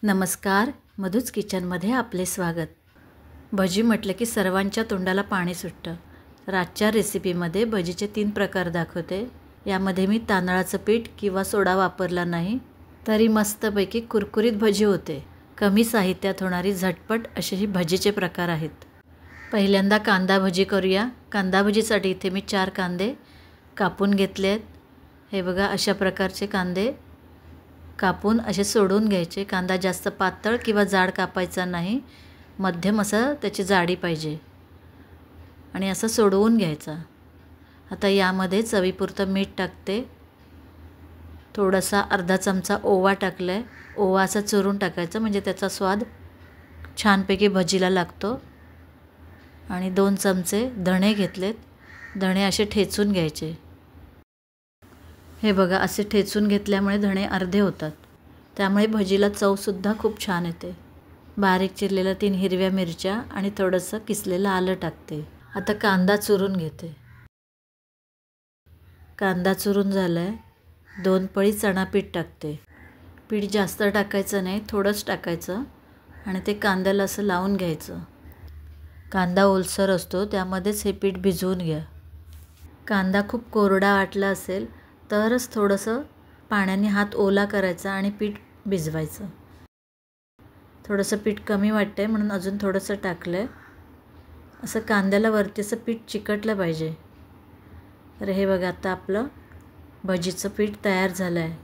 नमस्कार, मधूच किचनमध्ये आपले स्वागत. भजी म्हटलं की सर्वांच्या तोंडाला पाणी सुटतं. तर आजच्या रेसिपीमध्ये भजीचे 3 प्रकार दाखवते. यामध्ये मी तांदळाचं पीठ किंवा सोडा वापरला नाही, तरी मस्तपैकी कुरकुरीत भजी होते. कमी साहित्यात होणारी झटपट असे ही भजीचे प्रकार आहेत. पहिल्यांदा कांदा भजी करूया. कांदा भजीसाठी इथे मी 4 कांदे कापून घेतले आहेत. हे बघा, अशा प्रकारचे कांदे कापून असे सोडून घ्यायचे. कांदा जास्त पातळ किंवा जाड कापायचा नाही, मध्यम असं त्याची जाडी पाहिजे आणि असं सोडवून घ्यायचा. आता यामध्ये चवीपुरतं मीठ टाकते. थोडासा अर्धा चमचा ओवा टाकला आहे. ओवा असा चुरून टाकायचा म्हणजे त्याचा स्वाद छानपैकी भजीला लागतो. आणि 2 चमचे धणे घेतलेत. धणे असे ठेचून घ्यायचे. हे बघा, असे ठेचून घेतल्यामुळे धणे अर्धे होतात, त्यामुळे भजीला चवसुद्धा खूप छान येते. बारीक चिरलेल्या 3 हिरव्या मिरच्या आणि थोडंसं किसलेलं आलं टाकते. आता कांदा चुरून घेते. कांदा चुरून झाला आहे. 2 पळी चणा पीठ टाकते. पीठ जास्त टाकायचं नाही, थोडंच टाकायचं आणि ते कांद्याला असं लावून घ्यायचं. कांदा ओलसर असतो, त्यामध्येच हे पीठ भिजवून घ्या. कांदा खूप कोरडा वाटला असेल तरच थोडंसं पाण्याने हात ओला करायचा आणि पीठ भिजवायचं. थोडंसं पीठ कमी वाटतं आहे म्हणून अजून थोडंसं टाकलं आहे. असं कांद्याला वरती असं पीठ चिकटलं पाहिजे. तर हे बघा, आता आपलं भजीचं पीठ तयार झालं आहे.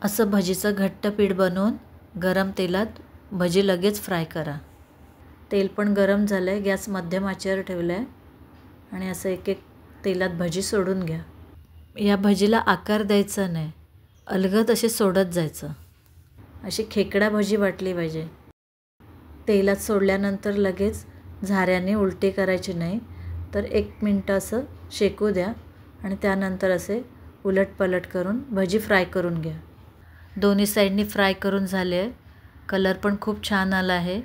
असं भजीचं घट्ट पीठ बनवून गरम तेलात भजी लगेच फ्राय करा. तेल पण गरम झालं आहे. गॅस मध्यम आचेवर ठेवला आहे आणि असं एक एक तेलात भजी सोडून घ्या. या भजीला आकार द्यायचा नाही, अलगद असे सोडत जायचं. अशी खेकडा भजी वाटली पाहिजे. तेलात सोडल्यानंतर लगेच झाऱ्याने उलटी करायची नाही, तर 1 मिनटं असं शेकू द्या आणि त्यानंतर असे उलटपलट करून भजी फ्राय करून घ्या. दोन्ही साईडनी फ्राय करून झाले आहे. कलर पण खूप छान आला आहे.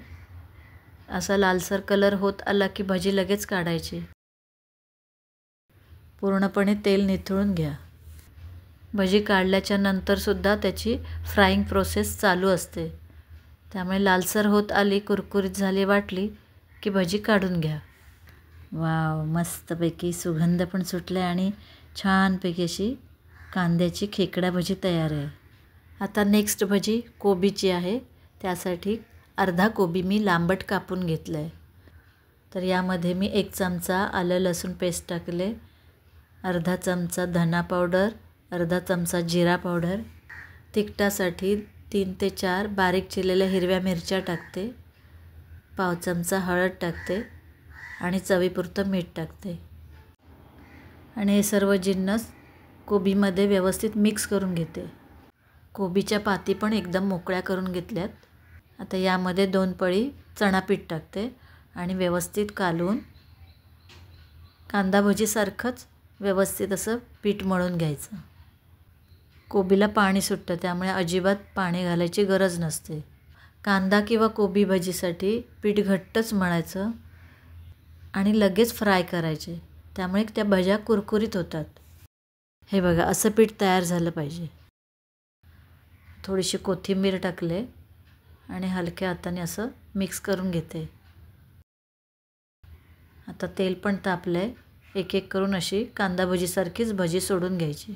असा लालसर कलर होत आला की भजी लगेच काढायची. पूर्णपणे तेल निथळून घ्या. भजी काढल्याच्या नंतरसुद्धा त्याची फ्राईंग प्रोसेस चालू असते, त्यामुळे लालसर होत आली, कुरकुरीत झाली वाटली की भजी काढून घ्या. वाव, मस्तपैकी सुगंध पण सुटला आणि छानपैकी अशी कांद्याची खेकडा भजी तयार आहे. आता नेक्स्ट भजी कोबीची आहे. त्यासाठी अर्धा कोबी मी लांबट कापून घेतलं आहे. तर यामध्ये मी 1 चमचा आलं लसूण पेस्ट टाकले, अर्धा चमचा धना पावडर, अर्धा चमचा जिरा पावडर, तिखटासाठी 3 ते 4 बारीक चिरलेल्या हिरव्या मिरच्या टाकते, पाव चमचा हळद टाकते आणि चवीपुरतं मीठ टाकते. आणि हे सर्व जिन्नस कोबीमध्ये व्यवस्थित मिक्स करून घेते. कोबीच्या पाती पण एकदम मोकळ्या करून घेतल्यात. आता यामध्ये 2 पळी चणा पीठ टाकते आणि व्यवस्थित कालवून कांदा भजीसारखंच व्यवस्थित असं पीठ मळून घ्यायचं. कोबीला पाणी सुटतं, त्यामुळे अजिबात पाणी घालायची गरज नसते. कांदा किंवा कोबी भजीसाठी पीठ घट्टच मळायचं आणि लगेच फ्राय करायचे, त्यामुळे त्या भज्या कुरकुरीत होतात. हे बघा, असं पीठ तयार झालं पाहिजे. थोडीशी कोथिंबीर टाकले आणि हलक्या हाताने असं मिक्स करून घेते. आता तेल पण तापलं आहे. एक एक करून अशी कांदा भजीसारखीच भजी सोडून घ्यायची.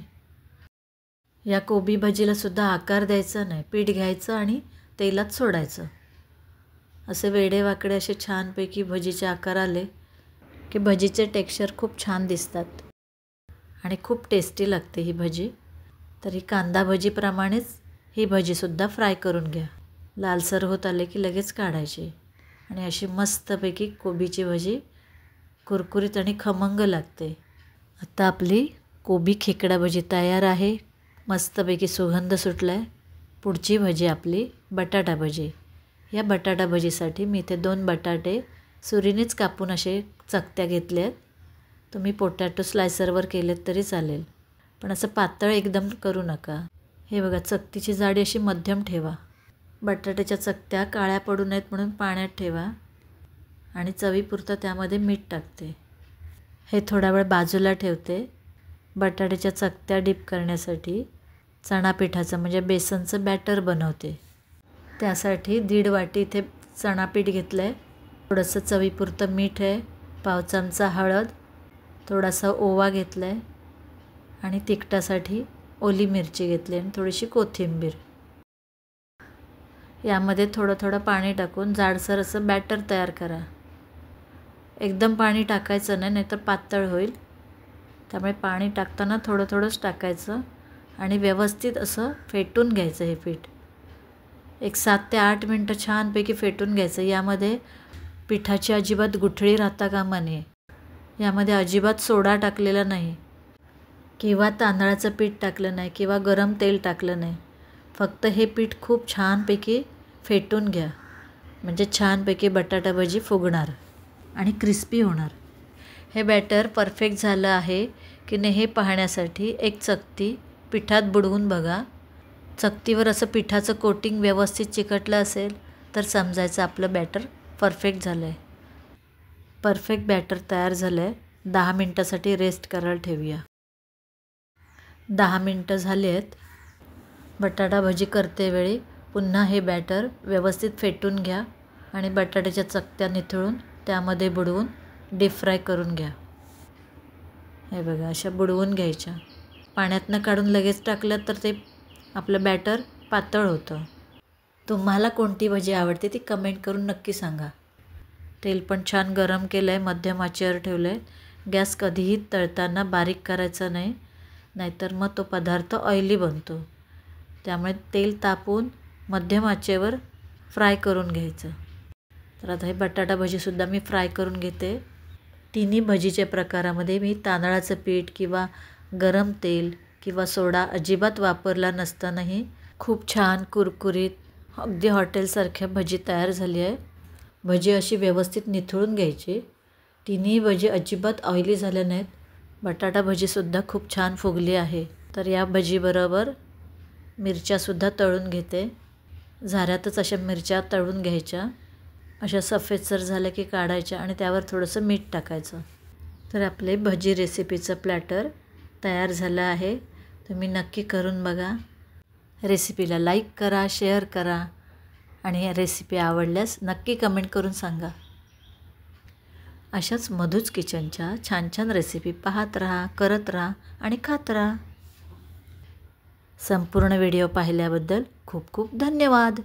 या कोबी भजीलासुद्धा आकार द्यायचा नाही, पीठ घ्यायचं आणि तेलात सोडायचं. असे वेडेवाकडे असे छानपैकी भजीचे आकार आले की भजीचे टेक्स्चर खूप छान दिसतात आणि खूप टेस्टी लागते ही भजी. तर ही कांदा भजीप्रमाणेच ही भजीसुद्धा फ्राय करून घ्या. लालसर होत आले की लगेच काढायची आणि अशी मस्तपैकी कोबीची भजी कुरकुरीत आणि खमंग लागते. आता आपली कोबी खेकडा भजी तयार आहे. मस्तपैकी सुगंध सुटला आहे. पुढची भजी आपली बटाटा भजी. या बटाटा भजीसाठी मी इथे 2 बटाटे सुरीनेच कापून असे चकत्या घेतल्या आहेत. तुम्ही पोटॅटो स्लायसरवर केलेत तरी चालेल, पण असं पातळ एकदम करू नका. हे बघा, चकतीची जाडी अशी मध्यम ठेवा. बटाट्याच्या चकत्या काळ्या पडू नयेत म्हणून पाण्यात ठेवा आणि चवीपुरतं त्यामध्ये मीठ टाकते. हे थोडा वेळ बाजूला ठेवते. बटाट्याच्या चकत्या डीप करण्यासाठी चणा पिठाचं म्हणजे बेसनचं बॅटर बनवते. त्यासाठी 1.5 वाटी इथे चणापीठ घेतलं आहे, थोडंसं चवीपुरतं मीठ आहे, पाव चमचा हळद, थोडासा ओवा घेतला आहे आणि तिखटासाठी ओली मिरची घेतली आणि थोडीशी कोथिंबीर. यामध्ये थोडं थोडं पाणी टाकून जाडसर असं बॅटर तयार करा. एकदम पाणी टाकायचं नाही, नाहीतर पातळ होईल. त्यामुळे पाणी टाकताना थोडं थोडंच टाकायचं आणि व्यवस्थित असं फेटून घ्यायचं हे पीठ. एक 7 ते 8 मिनटं छानपैकी फेटून घ्यायचं. यामध्ये पिठाची अजिबात गुठळी राहता कामा नये. यामध्ये अजिबात सोडा टाकलेला नाही किंवा तांदळाचं पीठ टाकलं नाही किंवा गरम तेल टाकलं नाही. फक्त हे पीठ खूप छानपैकी फेटून घ्या, म्हणजे छानपैकी बटाटा भजी फुगणार आणि क्रिस्पी होणार. हे बॅटर परफेक्ट झालं आहे की नाही हे पाहण्यासाठी एक चकती पिठात बुडवून बघा. चकतीवर असं पिठाचं कोटिंग व्यवस्थित चिकटलं असेल तर समजायचं आपलं बॅटर परफेक्ट झालं आहे. परफेक्ट बॅटर तयार झालं आहे. 10 मिनटासाठी रेस्ट करायला ठेवूया. 10 मिनटं झाली आहेत. बटाटा भजी करतेवेळी पुन्हा हे बॅटर व्यवस्थित फेटून घ्या आणि बटाट्याच्या चकत्या निथळून त्यामध्ये बुडवून डीप फ्राय करून घ्या. हे बघा, अशा बुडवून घ्यायच्या. पाण्यातनं काढून लगेच टाकलं तर ते आपलं बॅटर पातळ होतं. तुम्हाला कोणती भजी आवडते ती कमेंट करून नक्की सांगा. तेल पण छान गरम केलं आहे, मध्यम आचेवर ठेवलं आहे. गॅस कधीही तळताना बारीक करायचा नाही, नाहीतर मग तो पदार्थ ऑइली बनतो. त्यामुळे तेल तापवून मध्यम आचेवर फ्राय करून घ्यायचं. तर आता हे बटाटा भजीसुद्धा मी फ्राय करून घेते. तिन्ही भजीच्या प्रकारामध्ये मी तांदळाचं पीठ किंवा गरम तेल किंवा सोडा अजिबात वापरला नसतानाही खूप छान कुरकुरीत अगदी हॉटेलसारख्या भजी तयार झाली आहे. भजी अशी व्यवस्थित निथळून घ्यायची. तिन्ही भजी अजिबात ऑइली झाल्या नाहीत. बटाटा भजीसुद्धा खूप छान फुगली आहे. तर या भजीबरोबर मिरच्यासुद्धा तळून घेते. झाऱ्यातच अशा मिरच्या तळून घ्यायच्या. अशा सफेदसर झाल्या की काढायच्या आणि त्यावर थोडंसं मीठ टाकायचं. तर आपले भजी रेसिपीचं प्लॅटर तयार झालं आहे. तुम्ही नक्की करून बघा. रेसिपीला लाईक करा, शेअर करा आणि या रेसिपी आवडल्यास नक्की कमेंट करून सांगा. अशाच मधूच किचनच्या छान छान रेसिपी पाहत राहा, करत राहा आणि खात राहा. संपूर्ण व्हिडिओ पाहिल्याबद्दल खूप खूप धन्यवाद.